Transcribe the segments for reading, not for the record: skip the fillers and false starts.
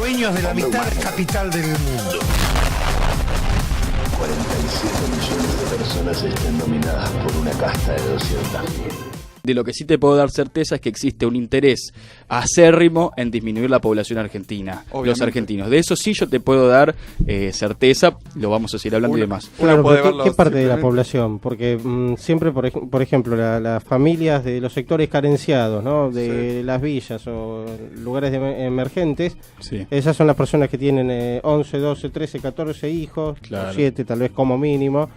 dueños de la mitad capital del mundo. 47 millones de personas están dominadas por una casta de 200.000. De lo que sí te puedo dar certeza es que existe un interés acérrimo en disminuir la población argentina, Obviamente. Los argentinos. De eso sí yo te puedo dar certeza, lo vamos a seguir hablando y demás. Claro, puede pero ¿qué verlo parte de la simplemente. población? Porque siempre, por ejemplo, las familias de los sectores carenciados, ¿no? De las villas o lugares emergentes, Sí. esas son las personas que tienen 11, 12, 13, 14 hijos, Claro. o 7 tal vez como mínimo,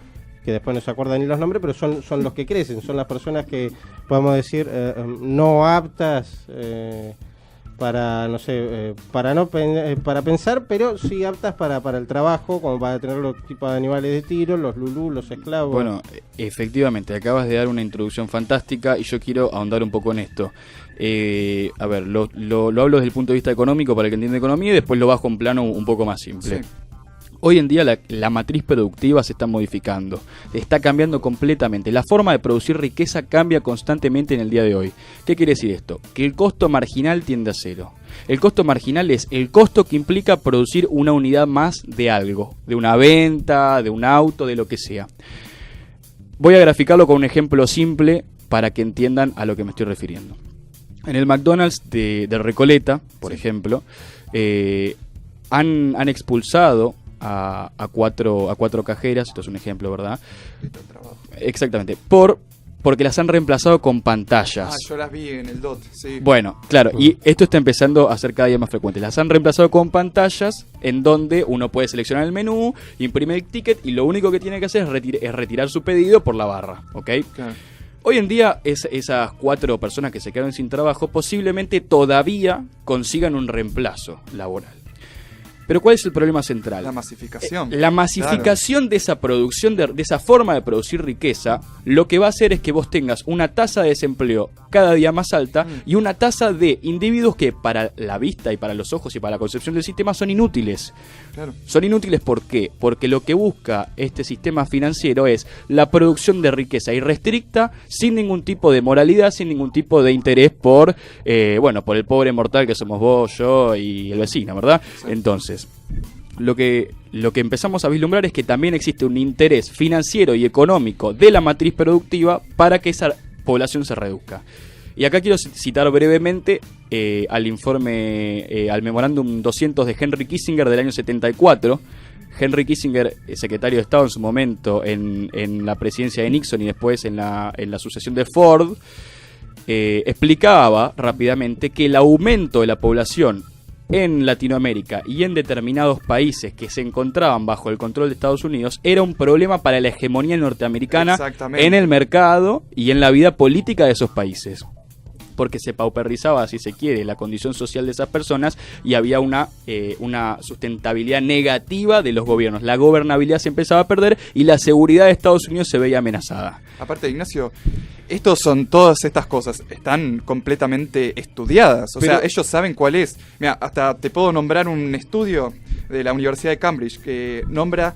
que después no se acuerdan ni los nombres, pero son los que crecen, son las personas que, podemos decir, no aptas para, no sé, para pensar, pero sí aptas para el trabajo, como para tener los tipos de animales de tiro, los lulú, los esclavos. Bueno, efectivamente, acabas de dar una introducción fantástica y yo quiero ahondar un poco en esto. A ver, lo hablo desde el punto de vista económico para el que entiende economía y después lo bajo a un plano un poco más simple. Sí. Hoy en día la matriz productiva se está modificando, está cambiando completamente. La forma de producir riqueza cambia constantemente en el día de hoy. ¿Qué quiere decir esto? Que el costo marginal tiende a cero. El costo marginal es el costo que implica producir una unidad más de algo, de una venta, de un auto, de lo que sea. Voy a graficarlo con un ejemplo simple para que entiendan a lo que me estoy refiriendo. En el McDonald's de Recoleta, por ejemplo, han expulsado a cuatro cajeras, esto es un ejemplo, ¿verdad? Exactamente, porque las han reemplazado con pantallas. Ah, yo las vi en el DOT, sí. Bueno, claro, y esto está empezando a ser cada día más frecuente. Las han reemplazado con pantallas en donde uno puede seleccionar el menú, imprimir el ticket y lo único que tiene que hacer es retirar su pedido por la barra, ¿ok? Claro. Hoy en día esas 4 personas que se quedaron sin trabajo posiblemente todavía consigan un reemplazo laboral. Pero ¿cuál es el problema central? La masificación. La masificación de esa producción, de esa forma de producir riqueza, lo que va a hacer es que vos tengas una tasa de desempleo cada día más alta y una tasa de individuos que para la vista y para los ojos y para la concepción del sistema son inútiles. Claro. Son inútiles, ¿por qué? Porque lo que busca este sistema financiero es la producción de riqueza irrestricta, sin ningún tipo de moralidad, sin ningún tipo de interés por el pobre mortal que somos vos, yo y el vecino, ¿verdad? Sí. Entonces, lo que empezamos a vislumbrar es que también existe un interés financiero y económico de la matriz productiva para que esa población se reduzca. Y acá quiero citar brevemente al informe, al memorándum 200 de Henry Kissinger del año 74. Henry Kissinger, secretario de Estado en su momento en la presidencia de Nixon y después en la sucesión de Ford, explicaba rápidamente que el aumento de la población en Latinoamérica y en determinados países que se encontraban bajo el control de Estados Unidos era un problema para la hegemonía norteamericana Exactamente. en el mercado y en la vida política de esos países. Porque se pauperizaba, si se quiere, la condición social de esas personas y había una sustentabilidad negativa de los gobiernos. La gobernabilidad se empezaba a perder y la seguridad de Estados Unidos se veía amenazada. Aparte, Ignacio, todas estas cosas están completamente estudiadas. O sea, ellos saben cuál es. Mira, hasta te puedo nombrar un estudio de la Universidad de Cambridge que nombra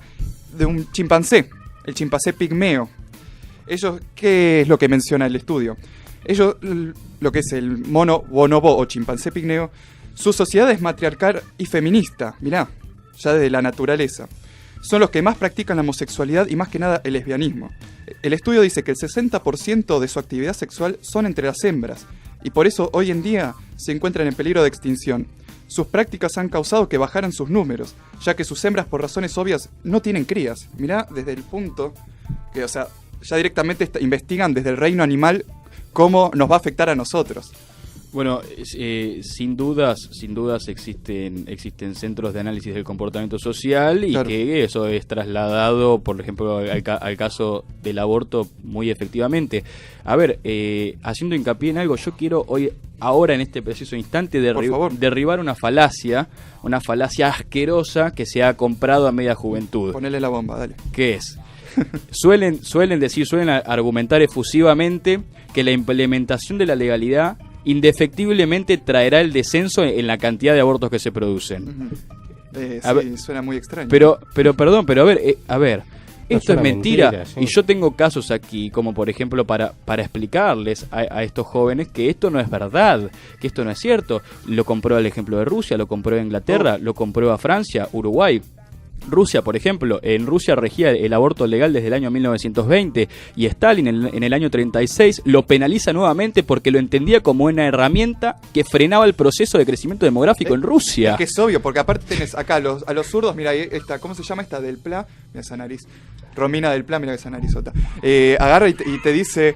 de un chimpancé, el chimpancé pigmeo. ¿Qué es lo que menciona el estudio? Ellos, lo que es el mono bonobo o chimpancé pigmeo, su sociedad es matriarcal y feminista, mirá, ya desde la naturaleza. Son los que más practican la homosexualidad y más que nada el lesbianismo. El estudio dice que el 60% de su actividad sexual son entre las hembras, y por eso hoy en día se encuentran en peligro de extinción. Sus prácticas han causado que bajaran sus números, ya que sus hembras por razones obvias no tienen crías. Mirá desde el punto que, o sea, ya directamente investigan desde el reino animal cómo nos va a afectar a nosotros. Bueno, sin dudas existen centros de análisis del comportamiento social y claro, que eso es trasladado, por ejemplo, al caso del aborto muy efectivamente. A ver, haciendo hincapié en algo, yo quiero ahora en este preciso instante derribar una falacia asquerosa que se ha comprado a media juventud. Ponele la bomba, dale. ¿Qué es? Suelen argumentar efusivamente que la implementación de la legalidad indefectiblemente traerá el descenso en la cantidad de abortos que se producen. Sí, suena muy extraño. Pero a ver, Esto es una mentira. sí. Y yo tengo casos aquí, como por ejemplo para explicarles a estos jóvenes que esto no es verdad, que esto no es cierto. Lo comprueba el ejemplo de Rusia, lo comprueba Inglaterra, lo comprueba Francia, Uruguay. Rusia, por ejemplo, en Rusia regía el aborto legal desde el año 1920 y Stalin en el año 36 lo penaliza nuevamente porque lo entendía como una herramienta que frenaba el proceso de crecimiento demográfico en Rusia. Es que es obvio, porque aparte tenés acá a los zurdos, mira, esta, ¿cómo se llama esta del Pla? Mira esa nariz. Romina del Pla, mira esa narizota. Agarra y te dice,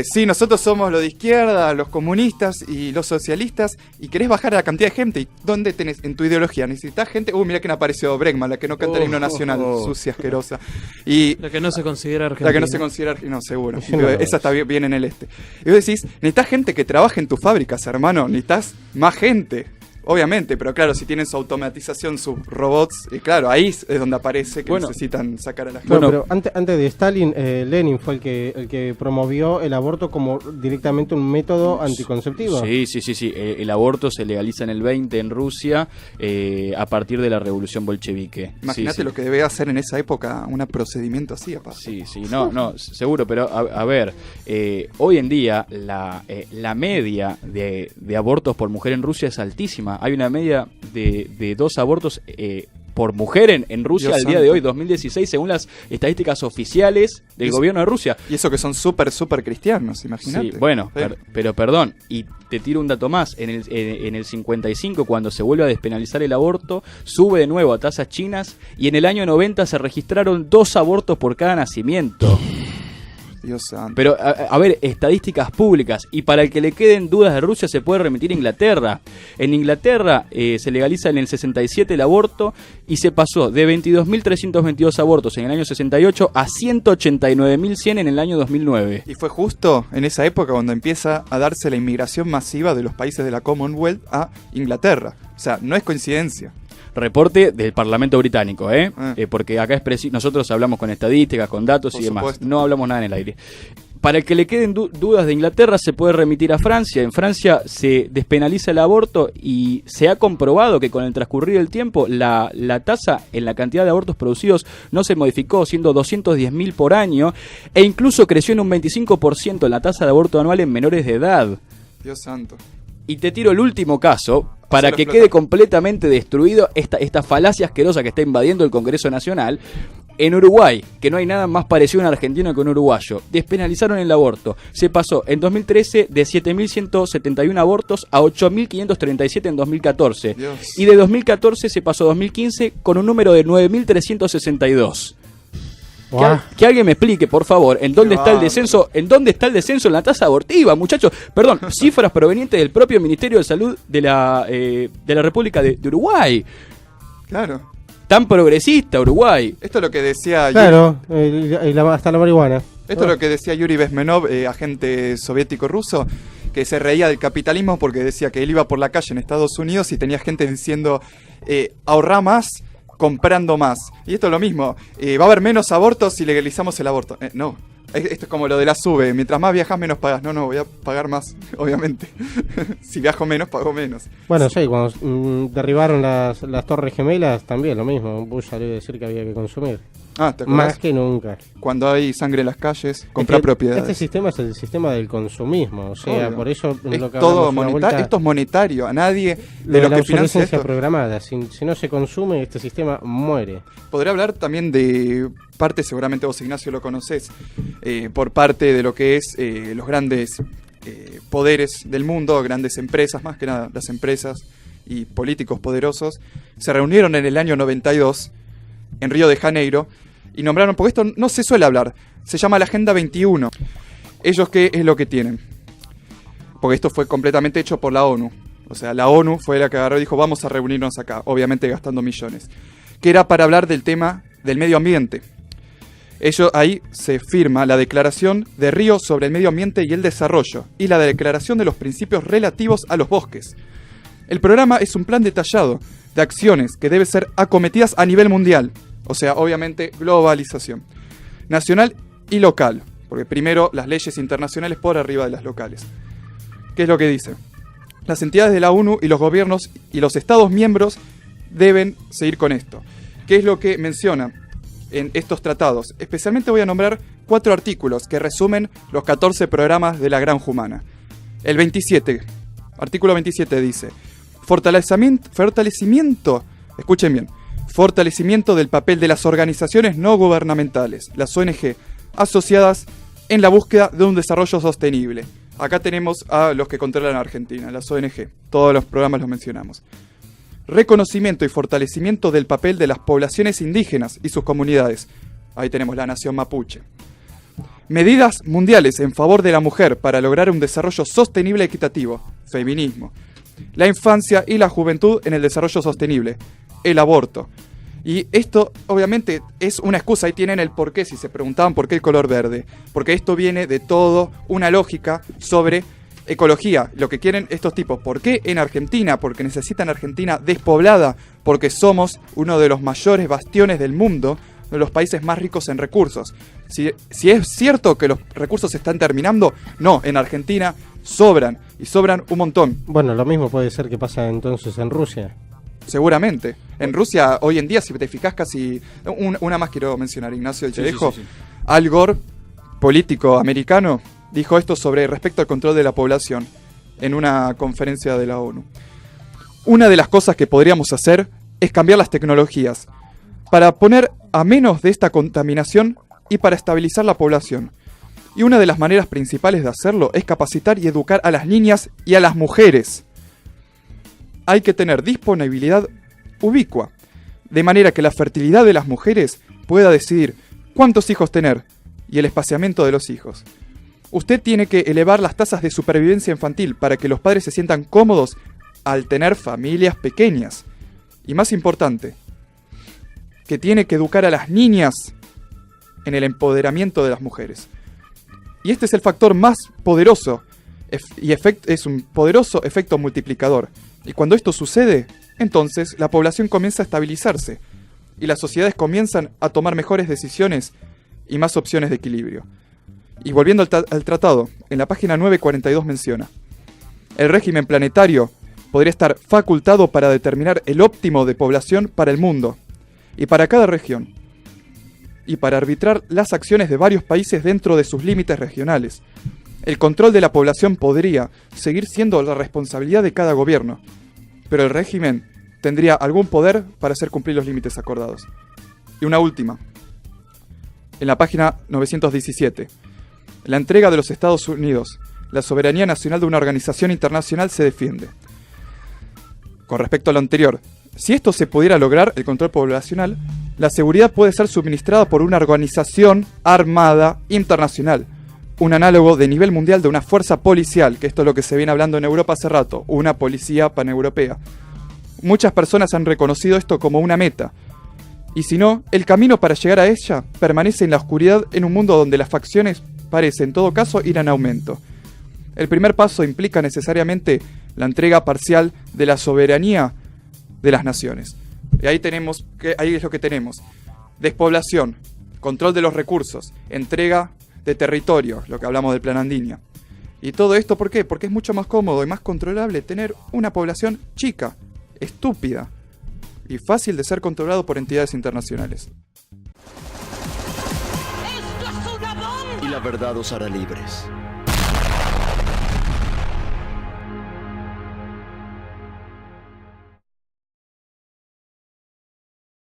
sí, nosotros somos los de izquierda, los comunistas y los socialistas, y querés bajar a la cantidad de gente. ¿Y dónde tenés en tu ideología? ¿Necesitas gente? Mira quién apareció, Bregman, la que no canta el himno nacional, sucia, asquerosa. Y la que no se considera argentina. La que no se considera argentina, seguro. Esa está bien en el este. Y vos decís, necesitas gente que trabaje en tus fábricas, hermano. Necesitas más gente. Obviamente, pero claro, si tienen su automatización, sus robots, claro, ahí es donde aparece que necesitan sacar a la gente. Bueno, pero antes de Stalin, Lenin fue el que promovió el aborto como directamente un método anticonceptivo. Sí. El aborto se legaliza en el 20 en Rusia a partir de la revolución bolchevique. Imagínate lo que debe hacer en esa época un procedimiento así, aparte. Sí, no, seguro, pero a ver, hoy en día la media de abortos por mujer en Rusia es altísima. Hay una media de 2 abortos por mujer en Rusia Dios al día santo. de hoy, 2016, según las estadísticas oficiales del gobierno de Rusia. Y eso que son súper cristianos, imagínate. Sí, bueno, pero perdón, y te tiro un dato más, en el 55, cuando se vuelve a despenalizar el aborto, sube de nuevo a tasas chinas, y en el año 90 se registraron 2 abortos por cada nacimiento. Dios santo. Pero, a ver, estadísticas públicas. Y para el que le queden dudas de Rusia, se puede remitir a Inglaterra. En Inglaterra se legaliza en el 67 el aborto y se pasó de 22.322 abortos en el año 68 a 189.100 en el año 2009. Y fue justo en esa época cuando empieza a darse la inmigración masiva de los países de la Commonwealth a Inglaterra. O sea, no es coincidencia. Reporte del Parlamento británico, porque acá nosotros hablamos con estadísticas, con datos y demás. Supuesto. No hablamos nada en el aire. Para el que le queden dudas de Inglaterra, se puede remitir a Francia. En Francia se despenaliza el aborto y se ha comprobado que con el transcurrir del tiempo la tasa en la cantidad de abortos producidos no se modificó, siendo 210.000 por año, e incluso creció en un 25% en la tasa de aborto anual en menores de edad. Dios santo. Y te tiro el último caso, para que quede completamente destruido esta falacia asquerosa que está invadiendo el Congreso Nacional. En Uruguay, que no hay nada más parecido a un argentino que un uruguayo, despenalizaron el aborto. Se pasó en 2013 de 7.171 abortos a 8.537 en 2014. Dios. Y de 2014 se pasó a 2015 con un número de 9.362. Que alguien me explique, por favor, en dónde está el descenso, en la tasa abortiva, muchachos. Perdón, cifras provenientes del propio Ministerio de Salud de la República de Uruguay. Claro. Tan progresista Uruguay. Esto es lo que decía Claro, hasta la marihuana. Esto es lo que decía Yuri Bezmenov, agente soviético-ruso, que se reía del capitalismo porque decía que él iba por la calle en Estados Unidos y tenía gente diciendo, ahorrá más comprando más. Y esto es lo mismo, va a haber menos abortos si legalizamos el aborto. No, esto es como lo de la SUBE, mientras más viajas menos pagas. No, voy a pagar más, obviamente. Si viajo menos, pago menos. Bueno, sí, cuando derribaron las Torres Gemelas también lo mismo. Bush salió a decir que había que consumir. ¿Te acordás? Más que nunca. Cuando hay sangre en las calles, comprar propiedades. Este sistema es el sistema del consumismo, o sea, Obvio. por eso Es lo que todo hablamos una vuelta, esto es monetario, a nadie lo de de lo la que financia obsolescencia esto. programada, si no se consume, este sistema muere. Podría hablar también de parte, seguramente vos, Ignacio, lo conocés, por parte de lo que es los grandes poderes del mundo, grandes empresas, más que nada las empresas y políticos poderosos, se reunieron en el año 92 en Río de Janeiro y nombraron, porque esto no se suele hablar, se llama la Agenda 21. ¿Ellos qué es lo que tienen? Porque esto fue completamente hecho por la ONU. O sea, la ONU fue la que agarró y dijo, vamos a reunirnos acá, obviamente gastando millones. Que era para hablar del tema del medio ambiente. Ahí se firma la Declaración de Río sobre el Medio Ambiente y el Desarrollo y la Declaración de los Principios Relativos a los Bosques. El programa es un plan detallado de acciones que deben ser acometidas a nivel mundial. O sea, obviamente, globalización. Nacional y local. Porque primero las leyes internacionales por arriba de las locales. ¿Qué es lo que dice? Las entidades de la ONU y los gobiernos y los estados miembros deben seguir con esto. ¿Qué es lo que menciona? en estos tratados. Especialmente voy a nombrar 4 artículos que resumen los 14 programas de la Gran Humana. El 27, artículo 27 dice: fortalecimiento, escuchen bien, fortalecimiento del papel de las organizaciones no gubernamentales, las ONG, asociadas en la búsqueda de un desarrollo sostenible. Acá tenemos a los que controlan Argentina, las ONG, todos los programas los mencionamos. Reconocimiento y fortalecimiento del papel de las poblaciones indígenas y sus comunidades. Ahí tenemos la nación mapuche. Medidas mundiales en favor de la mujer para lograr un desarrollo sostenible y equitativo. Feminismo. La infancia y la juventud en el desarrollo sostenible. El aborto. Y esto obviamente es una excusa, ahí tienen el porqué, si se preguntaban por qué el color verde. Porque esto viene de todo una lógica sobre ecología, lo que quieren estos tipos. ¿Por qué en Argentina? Porque necesitan Argentina despoblada, porque somos uno de los mayores bastiones del mundo, de los países más ricos en recursos. Si es cierto que los recursos se están terminando, no, en Argentina sobran, y sobran un montón. Bueno, lo mismo puede ser que pasa entonces en Rusia. Seguramente. En Rusia, hoy en día, si te fijas casi... Una más quiero mencionar, Ignacio, y te dejo. Sí. Al Gore, político americano, dijo esto sobre respecto al control de la población en una conferencia de la ONU. Una de las cosas que podríamos hacer es cambiar las tecnologías para poner a menos de esta contaminación y para estabilizar la población. Y una de las maneras principales de hacerlo es capacitar y educar a las niñas y a las mujeres. Hay que tener disponibilidad ubicua, de manera que la fertilidad de las mujeres pueda decidir cuántos hijos tener y el espaciamiento de los hijos. Usted tiene que elevar las tasas de supervivencia infantil para que los padres se sientan cómodos al tener familias pequeñas. Y más importante, que tiene que educar a las niñas en el empoderamiento de las mujeres. Y este es el factor más poderoso, y es un poderoso efecto multiplicador. Y cuando esto sucede, entonces la población comienza a estabilizarse, y las sociedades comienzan a tomar mejores decisiones y más opciones de equilibrio. Y volviendo al tratado, en la página 942 menciona: el régimen planetario podría estar facultado para determinar el óptimo de población para el mundo y para cada región, y para arbitrar las acciones de varios países dentro de sus límites regionales. El control de la población podría seguir siendo la responsabilidad de cada gobierno, pero el régimen tendría algún poder para hacer cumplir los límites acordados. Y una última. En la página 917. La entrega de los Estados Unidos, la soberanía nacional de una organización internacional se defiende. Con respecto a lo anterior, si esto se pudiera lograr, el control poblacional, la seguridad puede ser suministrada por una organización armada internacional, un análogo de nivel mundial de una fuerza policial, que esto es lo que se viene hablando en Europa hace rato, una policía paneuropea. Muchas personas han reconocido esto como una meta, y si no, el camino para llegar a ella permanece en la oscuridad en un mundo donde las facciones parecen en todo caso ir en aumento. El primer paso implica necesariamente la entrega parcial de la soberanía de las naciones. Y ahí es lo que tenemos: despoblación, control de los recursos, entrega de territorio, lo que hablamos del Plan Andinia. Y todo esto, ¿por qué? Porque es mucho más cómodo y más controlable tener una población chica, estúpida y fácil de ser controlado por entidades internacionales. Y la verdad os hará libres.